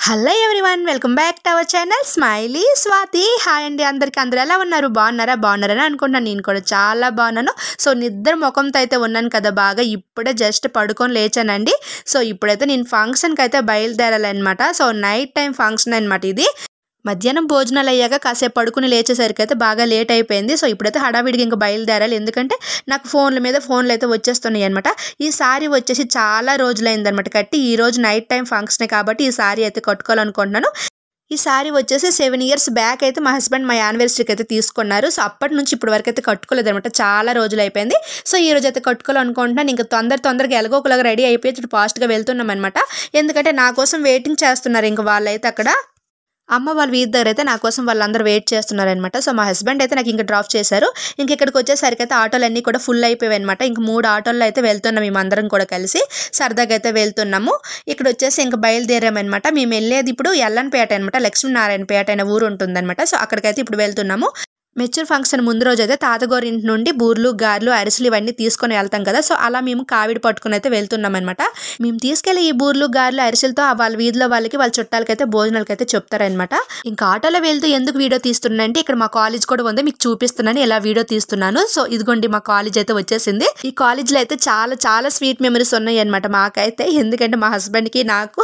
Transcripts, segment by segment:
Hello everyone, welcome back to our channel smiley Swathi. Hi అండి అందరికీ. అందరూ ఎలా ఉన్నారు? బాగున్నారని అనుకుంటున్నాను. నేను కూడా చాలా బాగున్నాను. సో నిద్ర ముఖంతో అయితే ఉన్నాను కదా బాగా. ఇప్పుడే జస్ట్ పడుకొని లేచానండి. సో ఇప్పుడైతే నేను ఫంక్షన్కి అయితే బయలుదేరాలన్నమాట. సో నైట్ టైం ఫంక్షన్ అనమాట ఇది. మధ్యాహ్నం భోజనాలు అయ్యాక కాసేపు పడుకుని లేచేసరికి అయితే బాగా లేట్ అయిపోయింది. సో ఇప్పుడైతే హడావిడిగా ఇంకా బయలుదేరాలి. ఎందుకంటే నాకు ఫోన్లు అయితే వచ్చేస్తున్నాయి అనమాట. ఈ సారీ వచ్చేసి చాలా రోజులైందనమాట కట్టి. ఈ రోజు నైట్ టైం ఫంక్షనే కాబట్టి ఈ సారీ అయితే కట్టుకోవాలనుకుంటున్నాను. ఈ సారీ వచ్చేసి 7 years బ్యాక్ అయితే మా హస్బెండ్ మా యానివర్సరీకి అయితే తీసుకున్నారు. సో అప్పటి నుంచి ఇప్పటి వరకు అయితే కట్టుకోలేదు అనమాట. చాలా రోజులు అయిపోయింది. సో ఈ రోజు అయితే కట్టుకోవాలనుకుంటున్నాను. ఇంకా తొందరగా ఎలాగో ఒకలాగా రెడీ అయిపోయి ఇటు ఫాస్ట్గా వెళ్తున్నాం అనమాట. ఎందుకంటే నా కోసం వెయిటింగ్ చేస్తున్నారు. ఇంకా వాళ్ళైతే అక్కడ అమ్మ వాళ్ళ వీధి దగ్గర అయితే నా కోసం వాళ్ళందరూ వెయిట్ చేస్తున్నారనమాట. సో మా హస్బెండ్ అయితే నాకు ఇంకా డ్రాప్ చేశారు. ఇంక ఇక్కడికి వచ్చేసరికి అయితే ఆటోలన్నీ కూడా ఫుల్ అయిపోయాయి అనమాట. ఇంక 3 ఆటోల్లో అయితే వెళ్తున్నాం. మేమందరం కూడా కలిసి సరదాగా అయితే వెళ్తున్నాము. ఇక్కడ వచ్చేసి ఇంకా బయలుదేరామన్నమాట. మేము వెళ్ళేది ఇప్పుడు ఎల్లన్పేట అనమాట. లక్ష్మీనారాయణపేట అనే ఊరు ఉంటుందన్నమాట. సో అక్కడికైతే ఇప్పుడు వెళ్తున్నాము. మెచ్యూర్ ఫంక్షన్ ముందు రోజు అయితే తాతగారి ఇంటి నుండి బూర్లు, గారెలు, అరిసెలు ఇవన్నీ తీసుకొని వెళ్తాం కదా. సో అలా మేము కావిడి పట్టుకుని అయితే వెళ్తున్నాం అనమాట. మేము తీసుకెళ్లి ఈ బూర్లు, గారెలు, అరిసెలతో వాళ్ళ వీధిలో వాళ్ళ చుట్టాలకైతే భోజనాలకి అయితే చెప్తారనమాట. ఇంకా ఆటోలో వెళ్తూ ఎందుకు వీడియో తీస్తున్నానంటే ఇక్కడ మా కాలేజ్ కూడా ఉంది, మీకు చూపిస్తున్నాను ఎలా వీడియో తీస్తున్నాను. సో ఇదిగోండి మా కాలేజ్ అయితే వచ్చేసింది. ఈ కాలేజ్లో అయితే చాలా స్వీట్ మెమరీస్ ఉన్నాయి అనమాట మాకైతే. ఎందుకంటే మా హస్బెండ్కి నాకు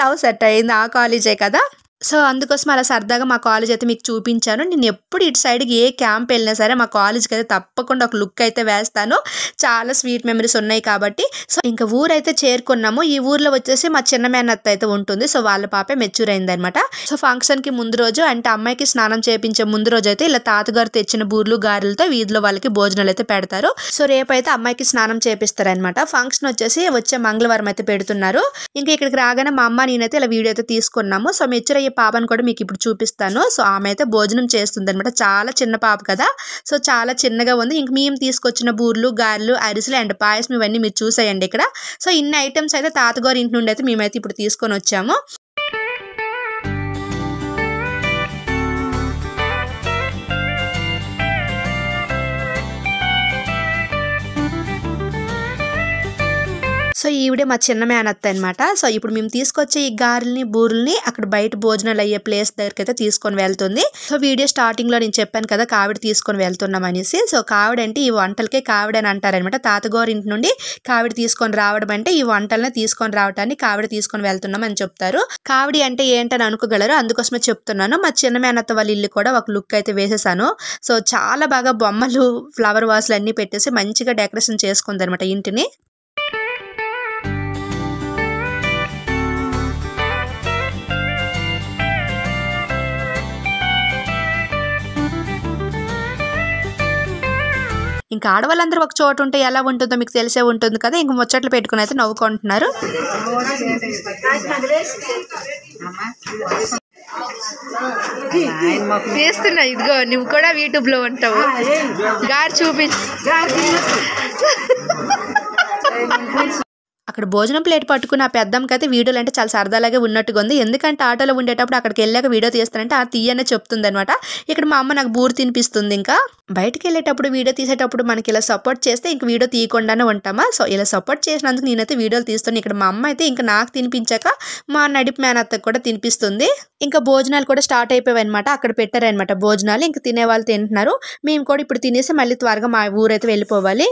లవ్ సెట్ అయింది ఆ కాలేజే కదా. సో అందుకోసం అలా సరదాగా మా కాలేజ్ అయితే మీకు చూపించాను. నేను ఎప్పుడు ఇటు సైడ్కి ఏ క్యాంప్ వెళ్ళినా సరే మా కాలేజ్కి అయితే తప్పకుండా ఒక లుక్ అయితే వేస్తాను. చాలా స్వీట్ మెమరీస్ ఉన్నాయి కాబట్టి. సో ఇంకా ఊరైతే చేరుకున్నాము. ఈ ఊర్లో వచ్చేసి మా చిన్న మేనత్త అయితే ఉంటుంది. సో వాళ్ళ పాపే మెచ్యూర్ అయిందనమాట. సో ఫంక్షన్కి ముందు రోజు అంటే అమ్మాయికి స్నానం చేయించే ముందు రోజు అయితే ఇలా తాతగారు తెచ్చిన బూర్లు, గారెలతో వీధిలో వాళ్ళకి భోజనాలు అయితే పెడతారు. సో రేపైతే అమ్మాయికి స్నానం చేపిస్తారనమాట. ఫంక్షన్ వచ్చేసి వచ్చే మంగళవారం అయితే పెడుతున్నారు. ఇంకా ఇక్కడికి రాగానే మా అమ్మ నేనైతే ఇలా వీడియో అయితే తీసుకున్నాము. సో మెచ్యూర్ అయ్యే పాపను కూడా మీకు ఇప్పుడు చూపిస్తాను. సో ఆమె అయితే భోజనం చేస్తుంది అనమాట. చాలా చిన్న పాప కదా. సో చాలా చిన్నగా ఉంది. ఇంక మేము తీసుకొచ్చిన బూర్లు, గారెలు, అరిసెలు అండ్ పాయసం ఇవన్నీ మీరు చూసేయండి ఇక్కడ. సో ఇన్ని ఐటమ్స్ అయితే తాతగారి ఇంటి నుండి అయితే మేమైతే ఇప్పుడు తీసుకొని వచ్చాము. సో ఈవిడే మా చిన్న మేనత్త అనమాట. సో ఇప్పుడు మేము తీసుకొచ్చే ఈ గారెల్ని, బూరెల్ని అక్కడ బయట భోజనాలు అయ్యే ప్లేస్ దగ్గరికి అయితే తీసుకొని వెళ్తుంది. సో వీడియో స్టార్టింగ్ లో నేను చెప్పాను కదా కావిడ తీసుకొని వెళ్తున్నాం అనేసి. సో కావిడ అంటే ఈ వంటలకే కావిడ అని అంటారనమాట. తాతగారి ఇంటి నుండి కావిడ తీసుకొని రావడం అంటే ఈ వంటల్ని తీసుకొని రావటాన్ని కావిడ తీసుకొని వెళ్తున్నాం అని చెప్తారు. కావిడి అంటే ఏంటని అనుకోగలరు, అందుకోసమే చెప్తున్నాను. మా చిన్న మేనత్త వాళ్ళ ఇల్లు కూడా ఒక లుక్ అయితే వేసేసాను. సో చాలా బాగా బొమ్మలు, ఫ్లవర్ వాసులు అన్ని పెట్టేసి మంచిగా డెకరేషన్ చేసుకుంది అనమాట ఇంటిని. ఇంకా ఆడవాళ్ళందరూ ఒక చోట ఉంటే ఎలా ఉంటుందో మీకు తెలిసే ఉంటుంది కదా. ఇంక ముచ్చట్లు పెట్టుకుని అయితే నవ్వుకుంటున్నారు. చేస్తున్నా, ఇదిగో నువ్వు కూడా యూట్యూబ్ లో ఉంటావు. గారు చూపి అక్కడ భోజనం ప్లేట్ పట్టుకుని ఆ పెద్దమ్మకైతే వీడియోలు అంటే చాలా సరదాలాగే ఉన్నట్టుగా ఉంది. ఎందుకంటే ఆటోలో ఉండేటప్పుడు అక్కడికి వెళ్ళాక వీడియో తీస్తానంటే ఆ తీయనే చెప్తుంది అనమాట. ఇక్కడ మా అమ్మ నాకు బూరు తినిపిస్తుంది. ఇంకా బయటకు వెళ్ళేటప్పుడు వీడియో తీసేటప్పుడు మనకి ఇలా సపోర్ట్ చేస్తే ఇంక వీడియో తీయకుండానే ఉంటామా. సో ఇలా సపోర్ట్ చేసినందుకు నేనైతే వీడియోలు తీస్తాను. ఇక్కడ మా అమ్మ అయితే ఇంకా నాకు తినిపించాక మా నడిపి మేనత్తకు కూడా తినిపిస్తుంది. ఇంకా భోజనాలు కూడా స్టార్ట్ అయిపోయాయి అనమాట. అక్కడ పెట్టారనమాట భోజనాలు. ఇంకా తినే వాళ్ళు తింటున్నారు. మేము కూడా ఇప్పుడు తినేసి మళ్ళీ త్వరగా మా ఊరైతే వెళ్ళిపోవాలి.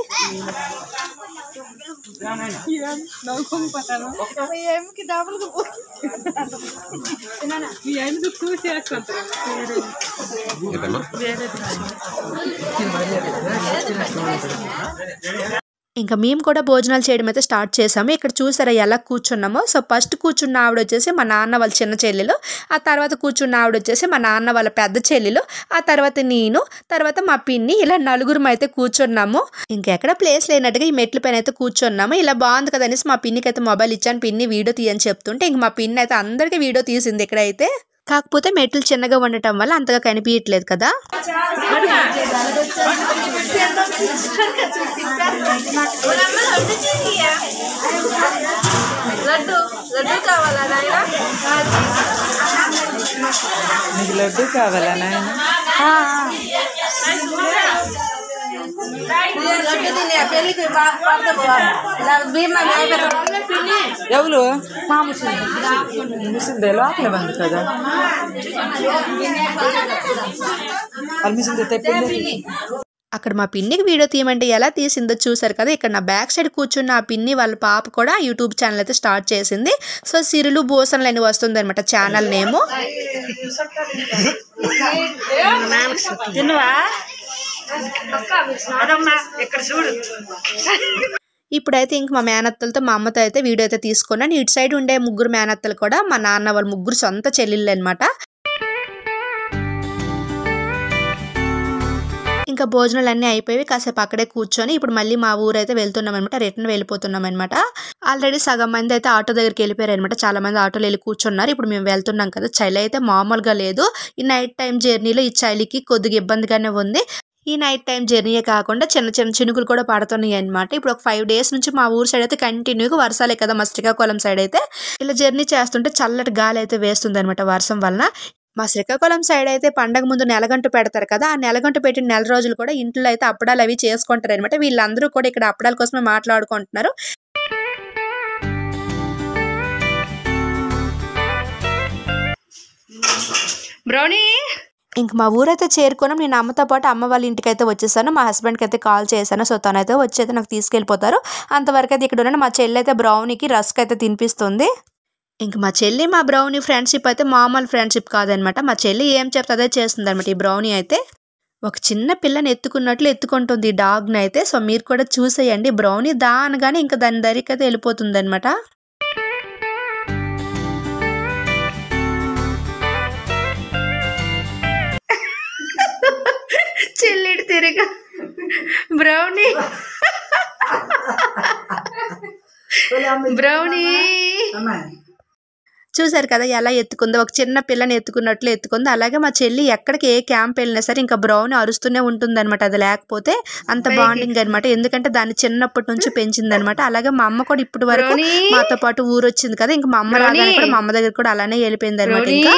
ఇంకా మేము కూడా భోజనాలు చేయడం అయితే స్టార్ట్ చేసాము. ఇక్కడ చూసారా ఎలా కూర్చున్నామో. సో ఫస్ట్ కూర్చున్న ఆవిడ వచ్చేసి మా నాన్న వాళ్ళ చిన్న చెల్లెలు, ఆ తర్వాత కూర్చున్న ఆవిడ వచ్చేసి మా నాన్న వాళ్ళ పెద్ద చెల్లెలు, ఆ తర్వాత నేను, తర్వాత మా పిన్ని, ఇలా నలుగురం అయితే కూర్చున్నాము. ఇంకెక్కడ ప్లేస్ లేనట్టుగా ఈ మెట్ల పైన అయితే కూర్చున్నాము. ఇలా బాగుంది కదా అనేసి మా పిన్నికి అయితే మొబైల్ ఇచ్చాను. పిన్ని వీడియో తీయని చెప్తుంటే ఇంక మా పిన్ని అయితే అందరికీ వీడియో తీసింది ఇక్కడైతే. కాకపోతే మెట్లు చిన్నగా ఉండటం వల్ల అంతగా కనిపించట్లేదు కదా. లడ్డు కావాలా నాయన? ఎవరు ముసిందే లోపల బంది కదా తెప్పింది. అక్కడ మా పిన్నికి వీడియో తీయమంటే ఎలా తీసిందో చూసారు కదా. ఇక్కడ నా బ్యాక్ సైడ్ కూర్చున్న ఆ పిన్ని వాళ్ళ పాప కూడా యూట్యూబ్ ఛానల్ అయితే స్టార్ట్ చేసింది. సో సిరులు భూసనలు అని వస్తుంది అనమాట ఛానల్ నేము. ఇప్పుడైతే ఇంక మా మేనత్తలతో మా అమ్మతో అయితే వీడియో అయితే తీసుకున్నాను. ఇటు సైడ్ ఉండే ముగ్గురు మేనత్తలు కూడా మా నాన్న వాళ్ళ ముగ్గురు సొంత చెల్లెళ్ళు అనమాట. ఇంకా భోజనాలు అన్నీ అయిపోయి కాసేపు అక్కడే కూర్చొని ఇప్పుడు మళ్ళీ మా ఊరు అయితే వెళ్తున్నాం అనమాట. రిటర్న్ వెళ్ళిపోతున్నాం అనమాట. ఆల్రెడీ సగం మంది అయితే ఆటో దగ్గరికి వెళ్ళిపోయారు అనమాట. చాలా మంది ఆటోలో వెళ్ళి కూర్చున్నారు. ఇప్పుడు మేము వెళ్తున్నాం కదా. చలి అయితే మామూలుగా లేదు. ఈ నైట్ టైం జర్నీలో ఈ చలికి కొద్దిగా ఇబ్బందిగానే ఉంది. ఈ నైట్ టైం జర్నీయే కాకుండా చిన్న చిన్న చినుకులు కూడా పడుతున్నాయి అనమాట. ఇప్పుడు ఒక 5 days నుంచి మా ఊరు సైడ్ అయితే కంటిన్యూగా వర్షాలే కదా. మా శ్రీకాకుళం సైడ్ అయితే ఇలా జర్నీ చేస్తుంటే చల్లటి గాలి అయితే వేస్తుంది అనమాట వర్షం వలన. మా శ్రీకాకుళం సైడ్ అయితే పండగ ముందు నెలగంట పెడతారు కదా. ఆ నెలగంట పెట్టిన నెల రోజులు కూడా ఇంట్లో అయితే అప్పడాలు అవి చేసుకుంటారు అనమాట. వీళ్ళందరూ కూడా ఇక్కడ అప్పడాల కోసమే మాట్లాడుకుంటున్నారు. బ్రౌనీ ఇంక మా ఊరైతే చేరుకున్నాం. నేను అమ్మతో పాటు అమ్మ వాళ్ళ ఇంటికి అయితే వచ్చేసాను. మా హస్బెండ్కి అయితే కాల్ చేశాను. సో తనైతే వచ్చి నాకు తీసుకెళ్ళిపోతారు. అంతవరకు అయితే ఇక్కడ ఉన్నాను. మా చెల్లి అయితే బ్రౌనీకి రస్క్ అయితే తినిపిస్తుంది. ఇంక మా చెల్లి మా బ్రౌనీ ఫ్రెండ్షిప్ అయితే మామూలు ఫ్రెండ్షిప్ కాదనమాట. మా చెల్లి ఏం చెప్తే అదే చేస్తుంది అనమాట. ఈ బ్రౌనీ అయితే ఒక చిన్న పిల్లని ఎత్తుకున్నట్లు ఎత్తుకుంటుంది ఈ డాగ్ని అయితే. సో మీరు కూడా చూసేయండి. బ్రౌనీ దా అనగానే ఇంకా దాని దరికి అయితే వెళ్ళిపోతుంది అనమాట. చెల్లిడి తిరిగా బ్రౌనీ బ్రౌనీ చూసారు కదా ఎలా ఎత్తుకుందో. ఒక చిన్న పిల్లని ఎత్తుకున్నట్లు ఎత్తుకుంది. అలాగే మా చెల్లి ఎక్కడికి ఏ క్యాంప్ వెళ్ళినా సరే ఇంకా బ్రౌన్ అరుస్తూనే ఉంటుంది అనమాట. అది లేకపోతే అంత బాండింగ్ అనమాట. ఎందుకంటే దాన్ని చిన్నప్పటి నుంచి పెంచింది అనమాట. అలాగే మా అమ్మ కూడా ఇప్పటి వరకు మాతో పాటు ఊరు వచ్చింది కదా. ఇంకా మా అమ్మ రాగానే కూడా మా అమ్మ దగ్గర కూడా అలానే వెళ్ళిపోయింది అనమాట. ఇంకా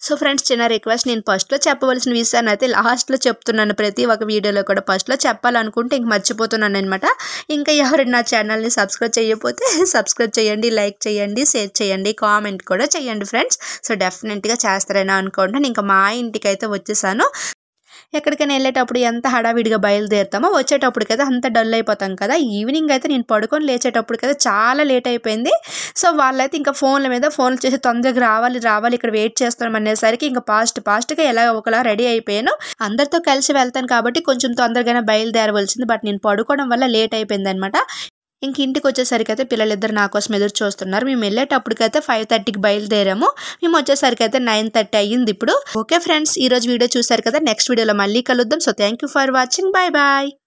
సో ఫ్రెండ్స్ చిన్న రిక్వెస్ట్, నేను ఫస్ట్లో చెప్పవలసిన విషయాన్ని అయితే లాస్ట్లో చెప్తున్నాను. ప్రతి ఒక్క వీడియోలో కూడా ఫస్ట్లో చెప్పాలనుకుంటే ఇంక మర్చిపోతున్నాను అనమాట. ఇంకా ఎవరైనా నా ఛానల్ని సబ్స్క్రైబ్ చేయకపోతే సబ్స్క్రైబ్ చేయండి, లైక్ చేయండి, షేర్ చేయండి, కామెంట్ కూడా చేయండి ఫ్రెండ్స్. సో డెఫినెట్గా చేస్తారని అనుకుంటాను. ఇంకా మా ఇంటికి అయితే వచ్చేసాను. ఎక్కడికైనా వెళ్ళేటప్పుడు ఎంత హడావిడిగా బయలుదేరుతామో వచ్చేటప్పటికైతే అంత డల్ అయిపోతాం కదా. ఈవినింగ్ అయితే నేను పడుకొని లేచేటప్పటికైతే చాలా లేట్ అయిపోయింది. సో వాళ్ళైతే ఇంకా ఫోన్లు చేసి తొందరగా రావాలి ఇక్కడ వెయిట్ చేస్తున్నాం అనేసరికి ఇంకా ఫాస్ట్గా ఎలా ఒకలా రెడీ అయిపోయాను. అందరితో కలిసి వెళ్తాను కాబట్టి కొంచెం తొందరగానే బయలుదేరవలసింది. బట్ నేను పడుకోవడం వల్ల లేట్ అయిపోయింది అనమాట. ఇంక ఇంటికి వచ్చేసరికి అయితే పిల్లలిద్దరు నా కోసం ఎదురు చూస్తున్నారు. మేము వెళ్ళేటప్పటికైతే 5:30కి బయలుదేరాము. మేము వచ్చేసరికి అయితే 9:30 అయ్యింది ఇప్పుడు. ఓకే ఫ్రెండ్స్, ఈరోజు వీడియో చూసారు కదా. నెక్స్ట్ వీడియోలో మళ్ళీ కలుద్దాం. So thank you for watching. Bye bye.